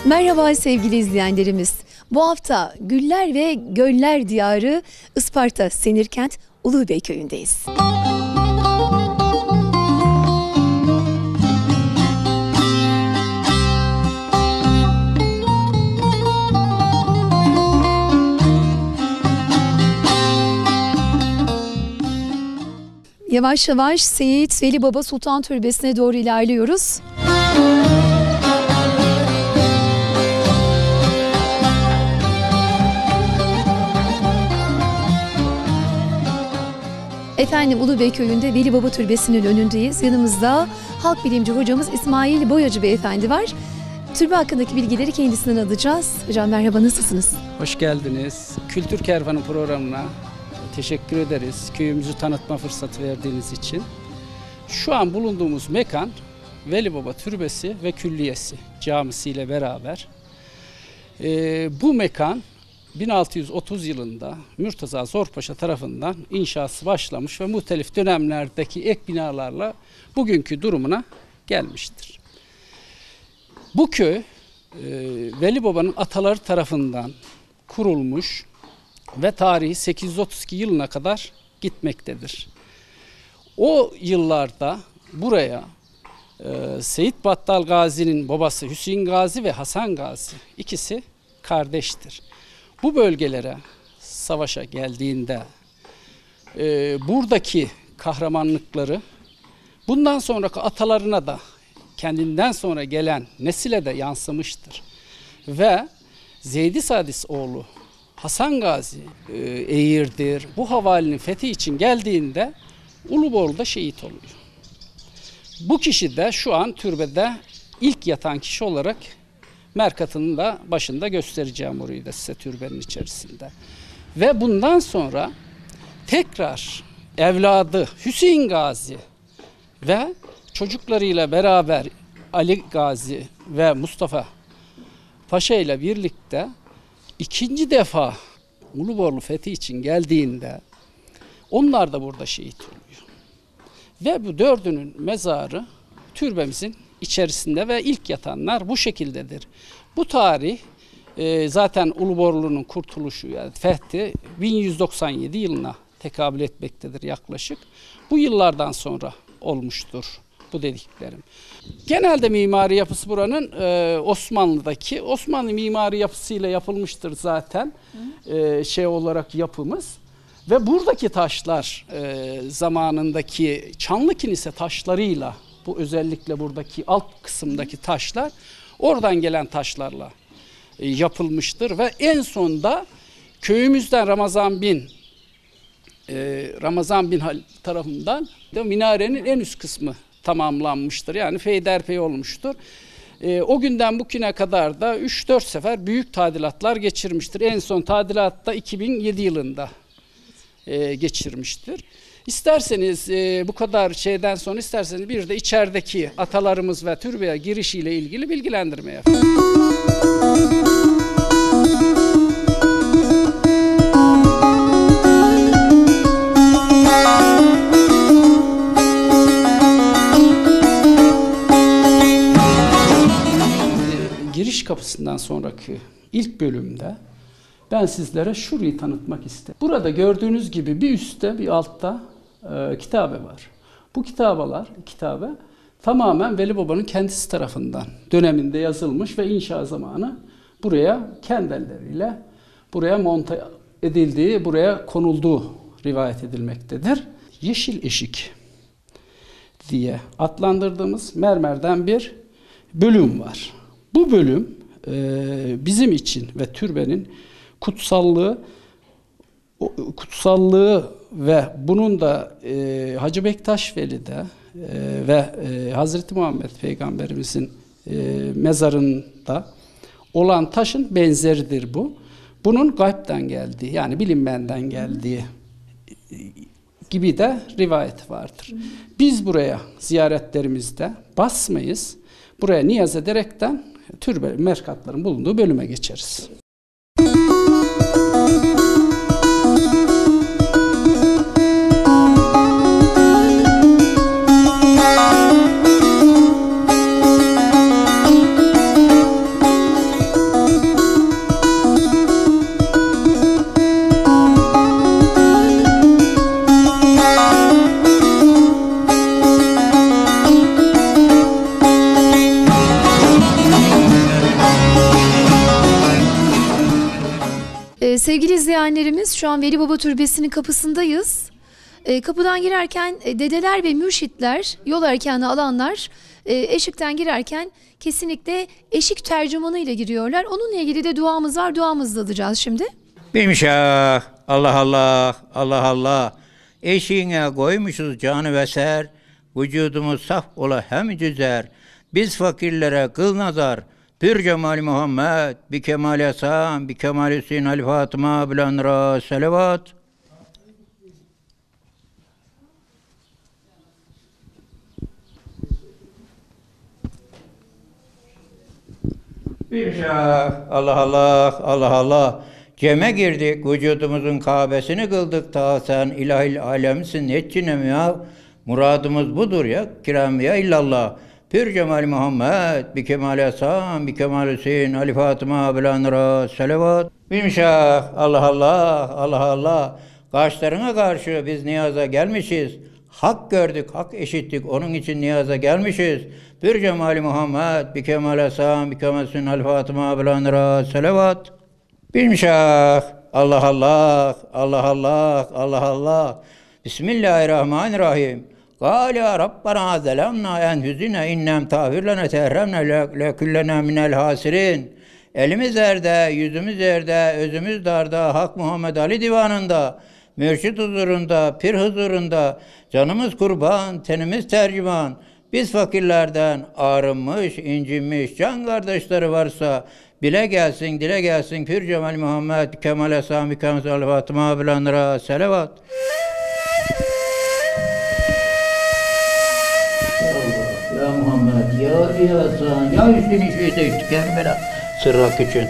Merhaba sevgili izleyenlerimiz. Bu hafta Güller ve Göller Diyarı Isparta Senirkent Ulubey Köyü'ndeyiz. Yavaş yavaş Seyit Veli Baba Sultan Türbesi'ne doğru ilerliyoruz. Efendim Ulubey Köyü'nde Veli Baba Türbesi'nin önündeyiz. Yanımızda halk bilimci hocamız İsmail Boyacı Beyefendi var. Türbe hakkındaki bilgileri kendisinden alacağız. Hocam merhaba, nasılsınız? Hoş geldiniz. Kültür Kervanı programına teşekkür ederiz. Köyümüzü tanıtma fırsatı verdiğiniz için. Şu an bulunduğumuz mekan Veli Baba Türbesi ve Külliyesi camisiyle beraber. Bu mekan 1630 yılında Mürteza Zorpaşa tarafından inşası başlamış ve muhtelif dönemlerdeki ek binalarla bugünkü durumuna gelmiştir. Bu köy Veli Baba'nın ataları tarafından kurulmuş ve tarihi 832 yılına kadar gitmektedir. O yıllarda buraya Seyit Battal Gazi'nin babası Hüseyin Gazi ve Hasan Gazi ikisi kardeştir. Bu bölgelere savaşa geldiğinde buradaki kahramanlıkları bundan sonraki atalarına da kendinden sonra gelen nesile de yansımıştır. Ve Zeydi Sadis oğlu Hasan Gazi Eğirdir bu havalinin fethi için geldiğinde Uluborlu'da şehit oluyor. Bu kişi de şu an türbede ilk yatan kişi olarak merkatının da başında göstereceğim orayı da size türbenin içerisinde. Ve bundan sonra tekrar evladı Hüseyin Gazi ve çocuklarıyla beraber Ali Gazi ve Mustafa Paşa ile birlikte ikinci defa Uluborlu fethi için geldiğinde onlar da burada şehit oluyor. Ve bu dördünün mezarı türbemizin içerisinde ve ilk yatanlar bu şekildedir. Bu tarih zaten Uluborlu'nun kurtuluşu yani fethi 1197 yılına tekabül etmektedir yaklaşık. Bu yıllardan sonra olmuştur bu dediklerim. Genelde mimari yapısı buranın Osmanlı'daki Osmanlı mimari yapısıyla yapılmıştır zaten olarak yapımız. Ve buradaki taşlar zamanındaki Çanlı Kilise taşlarıyla bu özellikle buradaki alt kısımdaki taşlar oradan gelen taşlarla yapılmıştır ve en sonda köyümüzden Ramazan bin tarafından da minarenin en üst kısmı tamamlanmıştır. Yani peyderpey olmuştur. O günden bugüne kadar da 3-4 sefer büyük tadilatlar geçirmiştir. En son tadilatta 2007 yılında geçirmiştir. İsterseniz bu kadar şeyden sonra isterseniz bir de içerideki atalarımız ve türbeye girişiyle ilgili bilgilendirme yapalım. Giriş kapısından sonraki ilk bölümde ben sizlere şurayı tanıtmak istedim. Burada gördüğünüz gibi bir üstte bir altta kitabe var. Bu kitabe tamamen Veli Baba'nın kendisi tarafından döneminde yazılmış ve inşa zamanı buraya kendi elleriyle buraya monte edildiği, buraya konulduğu rivayet edilmektedir. Yeşil eşik diye adlandırdığımız mermerden bir bölüm var. Bu bölüm bizim için ve türbenin kutsallığı ve bunun da Hacı Bektaş Veli'de ve Hazreti Muhammed Peygamberimizin mezarında olan taşın benzeridir bu. Bunun gaybden geldiği yani bilinmeyenden geldiği gibi de rivayet vardır. Biz buraya ziyaretlerimizde basmayız. Buraya niyaz ederekten türbe merkatların bulunduğu bölüme geçeriz. Sevgili izleyenlerimiz, şu an Veli Baba Türbesi'nin kapısındayız. Kapıdan girerken dedeler ve mürşitler, yol erkanı alanlar eşikten girerken kesinlikle eşik tercümanı ile giriyorlar. Onunla ilgili de duamız var. Duamızı da alacağız şimdi. Bimşah, Allah Allah, Allah Allah. Eşiğine koymuşuz canı veser, vücudumuz saf ola hem cüzer. Biz fakirlere kıl nazar, pür cemali Muhammed, bi kemali Hasan, bi kemali Hüseyin, Ali Fatıma, bilanra selavat. Bimşah, Allah Allah, Allah Allah. Cem'e girdik, vücudumuzun Kabe'sini kıldık. Ta sen ilahil alemsin, netçinem ya. Muradımız budur ya, kiram ya illallah. Pür cemali Muhammed, bi kemali Hasan, bi kemali Hüseyin, Ali Fatıma, bilanra selavat. Bimşah, Allah Allah, Allah Allah. Kaşlarına karşı biz niyaza gelmişiz. Hak gördük, hak eşittik, onun için niyaza gelmişiz. Bir cemali Muhammed, bi kemal Hasan, bi kemal Hüseyin, Ali Fatıma, bilanra selavat. Bimşah, Allah Allah, Allah Allah, Allah Allah. Bismillahirrahmanirrahim. Kâle Rabbena zelemna enfusina innem tağfirlene tehremne leküllena minel hasirin. Elimiz erde, yüzümüz erde, özümüz darda, Hak Muhammed Ali divanında, mürşit huzurunda, pir huzurunda, canımız kurban, tenimiz tercüman. Biz fakirlerden arınmış, incinmiş can kardeşleri varsa bile gelsin, dile gelsin. Pür Cemal Muhammed, Kemal Hasan, Kemal Ali Fatıma, bilanra selavat. Ya Muhammed, ya Hasan, ya Hüseyin şehide üstü Kerbela sırrak için.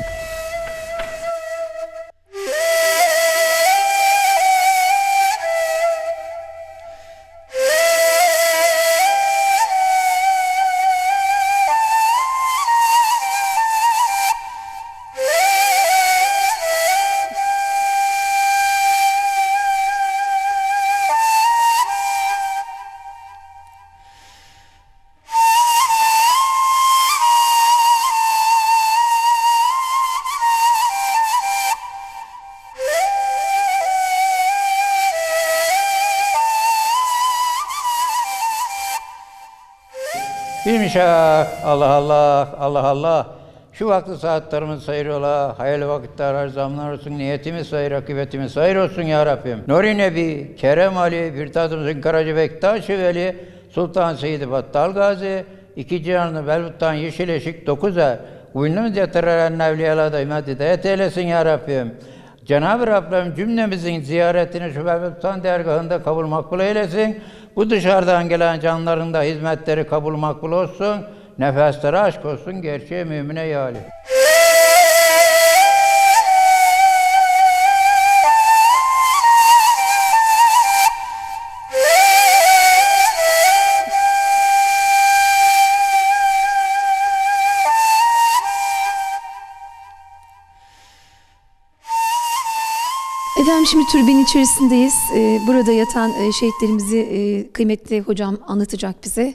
Bimşah, Allah Allah, Allah Allah. Şu vakti saatlerimiz sayır ola, hayırlı vakitler her zamanlar olsun, niyetimiz sayır, akıbetimiz sayır olsun ya Rabbim. Nuri Nebi, Kerem Ali, Firtatımızın Karaca Bektaş-ı Veli, Sultan Seyyid-i Battal Gazi, iki cihanlı Belbut'tan Yeşil Eşik 9'a, Uynumuz yatırılan evliyalar da ümmet hidayet eylesin ya Rabbim. Cenab-ı Rabbim cümlemizin ziyaretini şu Belbut'tan dergahında kabul makbul eylesin. Bu dışarıdan gelen canların da hizmetleri kabul makbul olsun. Nefesleri aşk olsun gerçeği mümine yâli. Efendim şimdi türbenin içerisindeyiz. Burada yatan şehitlerimizi kıymetli hocam anlatacak bize.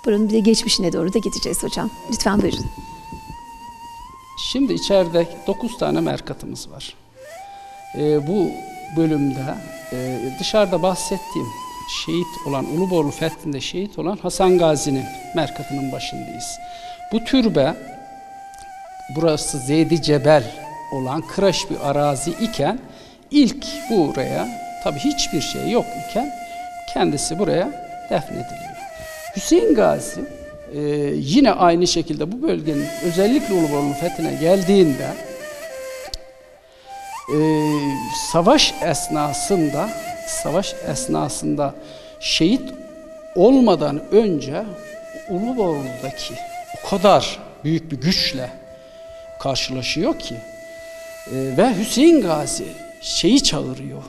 Buranın bir de geçmişine doğru da gideceğiz hocam. Lütfen buyurun. Şimdi içeride 9 tane merkatımız var. Bu bölümde dışarıda bahsettiğim şehit olan, Uluborlu Fethi'nde şehit olan Hasan Gazi'nin merkatının başındayız. Bu türbe, burası Zeydi Cebel olan kıraş bir arazi iken İlk buraya tabi hiçbir şey yok iken kendisi buraya defnediliyor. Hüseyin Gazi yine aynı şekilde bu bölgenin özellikle Uluborlu Fethi'ne geldiğinde savaş esnasında şehit olmadan önce Uluborlu'daki o kadar büyük bir güçle karşılaşıyor ki ve Hüseyin Gazi şeyi çağırıyor.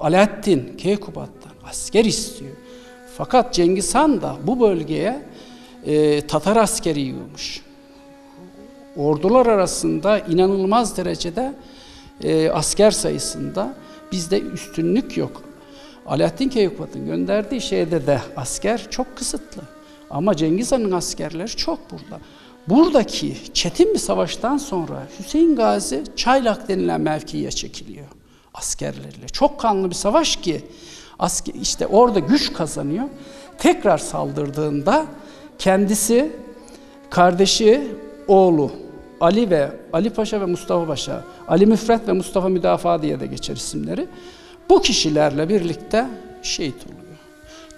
Alaaddin Keykubat'tan asker istiyor. Fakat Cengiz Han da bu bölgeye Tatar askeri yığmış. Ordular arasında inanılmaz derecede asker sayısında bizde üstünlük yok. Alaaddin Keykubat'ın gönderdiği şeyde de asker çok kısıtlı. Ama Cengiz Han'ın askerleri çok burada. buradaki çetin bir savaştan sonra Hüseyin Gazi Çaylak denilen mevkiye çekiliyor askerleriyle. Çok kanlı bir savaş ki işte orada güç kazanıyor. Tekrar saldırdığında kendisi, kardeşi, oğlu Ali Paşa ve Mustafa Paşa, Ali Müfret ve Mustafa Müdafaa diye de geçer isimleri. Bu kişilerle birlikte şehit oluyor.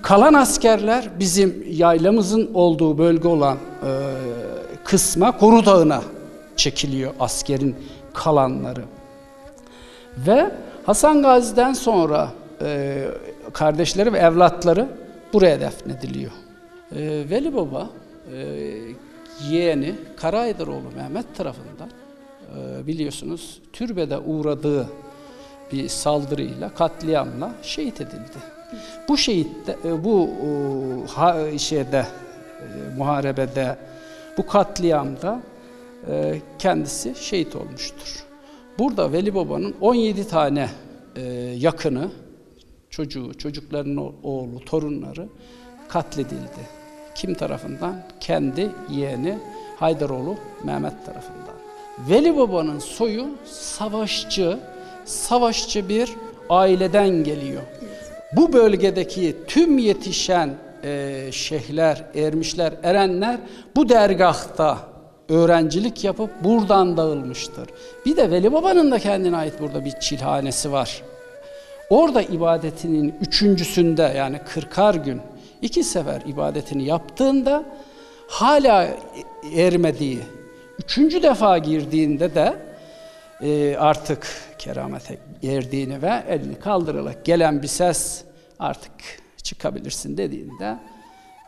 Kalan askerler bizim yaylamızın olduğu bölge olan kısma, Koru Dağı'na çekiliyor askerin kalanları. Ve Hasan Gazi'den sonra kardeşleri ve evlatları buraya defnediliyor. Veli Baba yeğeni Karahaydaroğlu Mehmet tarafından biliyorsunuz türbede uğradığı bir saldırıyla, katliamla şehit edildi. Bu şehitte, muharebede, bu katliamda kendisi şehit olmuştur. Burada Veli Baba'nın 17 tane yakını, çocuklarının oğlu, torunları katledildi. Kim tarafından? Kendi yeğeni Haydaroğlu Mehmet tarafından. Veli Baba'nın soyu savaşçı bir aileden geliyor. Bu bölgedeki tüm yetişen şeyhler, ermişler, erenler bu dergahta öğrencilik yapıp buradan dağılmıştır. Bir de Veli Baba'nın da kendine ait burada bir çilhanesi var. Orada ibadetinin üçüncüsünde yani 40'ar gün 2 sefer ibadetini yaptığında hala ermediği, 3. defa girdiğinde de artık keramete erdiğini ve elini kaldırarak gelen bir ses artık çıkabilirsin dediğinde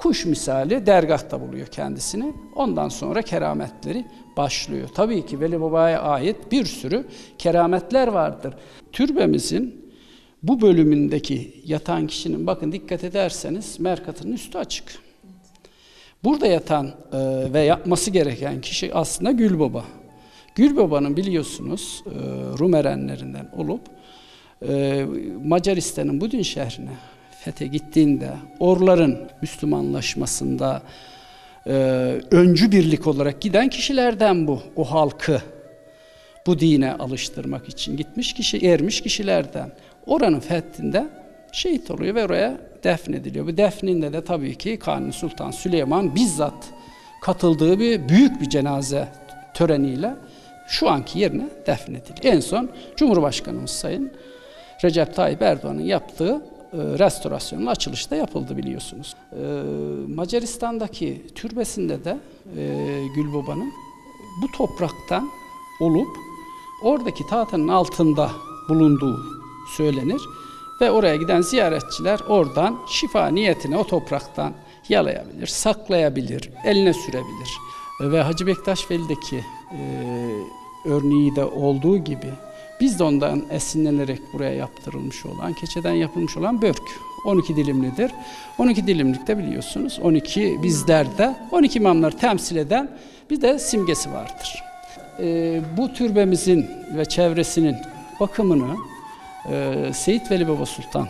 kuş misali dergahta buluyor kendisini. Ondan sonra kerametleri başlıyor. Tabii ki Veli Baba'ya ait bir sürü kerametler vardır. Türbemizin bu bölümündeki yatan kişinin bakın dikkat ederseniz merkatının üstü açık. Burada yatan ve yapması gereken kişi aslında Gülbaba. Gülbaba'nın biliyorsunuz Rum erenlerinden olup Macaristan'ın Budin şehrine fethe gittiğinde orların Müslümanlaşmasında öncü birlik olarak giden kişilerden bu. O halkı bu dine alıştırmak için gitmiş kişi, ermiş kişilerden. Oranın fethinde şehit oluyor ve oraya defnediliyor. Bu defninde de tabii ki Kanuni Sultan Süleyman bizzat katıldığı büyük bir cenaze töreniyle şu anki yerine defnediliyor. En son Cumhurbaşkanımız Sayın Recep Tayyip Erdoğan'ın yaptığı restorasyonun açılışta yapıldı biliyorsunuz. Macaristan'daki türbesinde de Gülbaba'nın bu topraktan olup oradaki tahtanın altında bulunduğu söylenir ve oraya giden ziyaretçiler oradan şifa niyetine o topraktan yalayabilir, saklayabilir, eline sürebilir. Ve Hacı Bektaş Veli'deki örneği de olduğu gibi biz de ondan esinlenerek buraya yaptırılmış olan, keçeden yapılmış olan börk. 12 dilimlidir. 12 dilimlikte biliyorsunuz 12 bizlerde 12 imamları temsil eden bir de simgesi vardır. Bu türbemizin ve çevresinin bakımını Seyit Veli Baba Sultan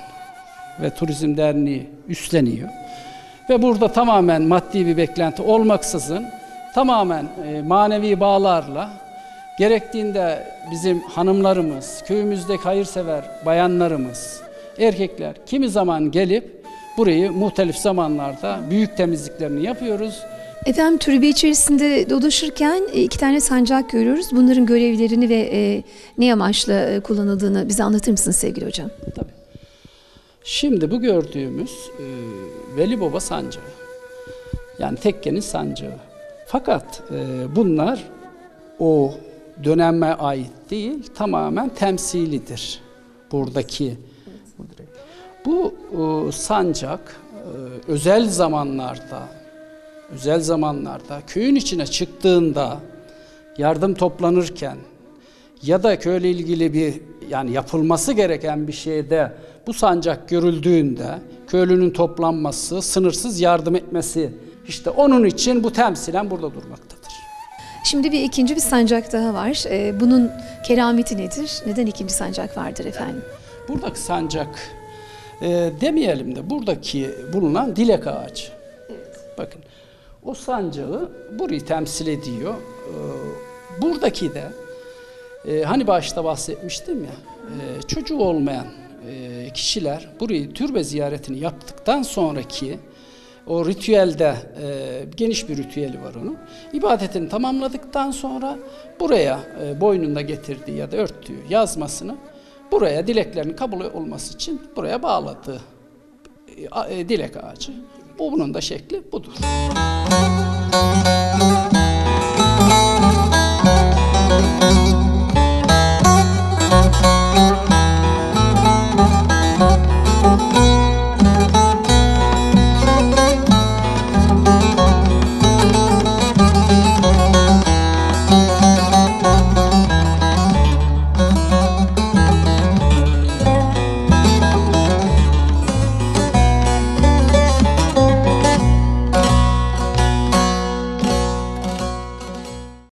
ve Turizm Derneği üstleniyor. Ve burada tamamen maddi bir beklenti olmaksızın tamamen manevi bağlarla gerektiğinde bizim hanımlarımız, köyümüzdeki hayırsever bayanlarımız, erkekler kimi zaman gelip burayı muhtelif zamanlarda büyük temizliklerini yapıyoruz. Efendim türbe içerisinde dolaşırken 2 tane sancak görüyoruz. Bunların görevlerini ve ne amaçla kullanıldığını bize anlatır mısınız sevgili hocam? Tabii. Şimdi bu gördüğümüz Veli Baba sancağı. Yani tekkenin sancağı. Fakat bunlar o döneme ait değil, tamamen temsilidir buradaki. Bu sancak özel zamanlarda köyün içine çıktığında yardım toplanırken ya da köyle ilgili bir yani yapılması gereken bir şeyde bu sancak görüldüğünde köylünün toplanması, sınırsız yardım etmesi işte onun için bu temsilen burada durmaktadır. Şimdi ikinci bir sancak daha var. Bunun kerameti nedir? Neden ikinci sancak vardır efendim? Buradaki sancak demeyelim de buradaki bulunan dilek ağacı. Evet. Bakın o sancağı burayı temsil ediyor. Buradaki de hani başta bahsetmiştim ya, çocuğu olmayan kişiler burayı türbe ziyaretini yaptıktan sonraki o ritüelde, geniş bir ritüeli var onun. İbadetini tamamladıktan sonra buraya boynunda getirdiği ya da örttüğü yazmasını buraya dileklerinin kabul olması için buraya bağladığı dilek ağacı. Bunun da şekli budur.